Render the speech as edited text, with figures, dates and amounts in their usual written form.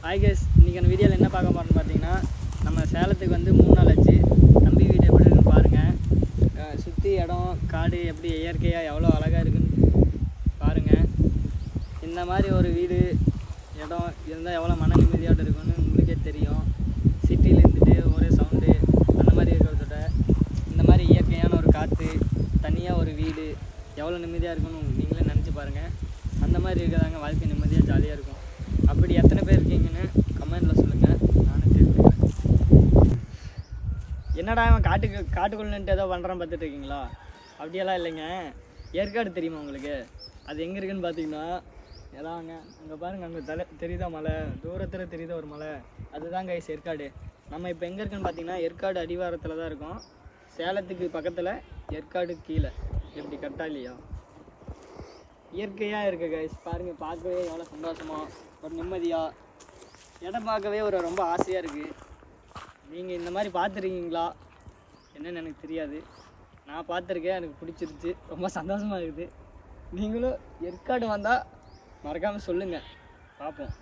Hi guys, இன்றைக்கான வீடியோவில் என்ன பார்க்க போகிறோம்னு பார்த்தீங்கன்னா, நம்ம சேலத்துக்கு வந்து 3 நாள் ஆச்சு. தம்பி வீடு எப்படி இருக்குன்னு பாருங்கள். சுற்றி இடம் காடு எப்படி இயற்கையாக எவ்வளோ அழகாக இருக்குன்னு பாருங்கள். இந்த மாதிரி ஒரு வீடு இடம் இருந்தால் எவ்வளோ மன நிம்மதியோடு இருக்குன்னு உங்களுக்கே தெரியும். சிட்டியில் இருந்துட்டு ஒரே சவுண்டு அந்த மாதிரி இருக்கிறதோட இந்த மாதிரி இயற்கையான ஒரு காற்று, தனியாக ஒரு வீடு எவ்வளோ நிம்மதியாக இருக்குன்னு நீங்களே நினச்சி பாருங்கள். அந்த மாதிரி இருக்கிறதாங்க வாழ்க்கை நிம்மதியாக ஜாலியாக இருக்கும். அப்படி எத்தனை பேர் இருக்கீங்கன்னு கமெண்டில் சொல்லுங்கள், நானும் தெரிஞ்சுக்கிறேன். என்னடா அவன் காட்டுக்குள்ளன்ட்டு ஏதோ பண்ணுறான் பார்த்துட்டு இருக்கீங்களா? அப்படியெல்லாம் இல்லைங்க. ஏற்காடு தெரியுமா உங்களுக்கு? அது எங்கே இருக்குதுன்னு பார்த்தீங்கன்னா, ஏதாங்க அங்கே பாருங்கள், அங்கே தெரியுதா மலை, தூரத்தில் தெரியுதா ஒரு மலை, அதுதான் கைஸ் ஏற்காடு. நம்ம இப்போ எங்கே இருக்குன்னு பார்த்தீங்கன்னா, ஏற்காடு அடிவாரத்தில் தான் இருக்கோம். சேலத்துக்கு பக்கத்தில், ஏற்காடு கீழே. எப்படி கரெக்டாக இல்லையா? இயற்கையாக இருக்குது கைஸ், பாருங்கள். பார்க்கவே எவ்வளோ சந்தோஷமாக ஒரு நிம்மதியாக இடம் பார்க்கவே ஒரு ரொம்ப ஆசையாக இருக்குது. நீங்கள் இந்த மாதிரி பார்த்துருக்கீங்களா என்னன்னு எனக்கு தெரியாது. நான் பார்த்துருக்கேன், எனக்கு பிடிச்சிருச்சு, ரொம்ப சந்தோஷமாக இருக்குது. நீங்களும் ஏற்காடு வந்தால் மறக்காமல் சொல்லுங்கள், பார்ப்போம்.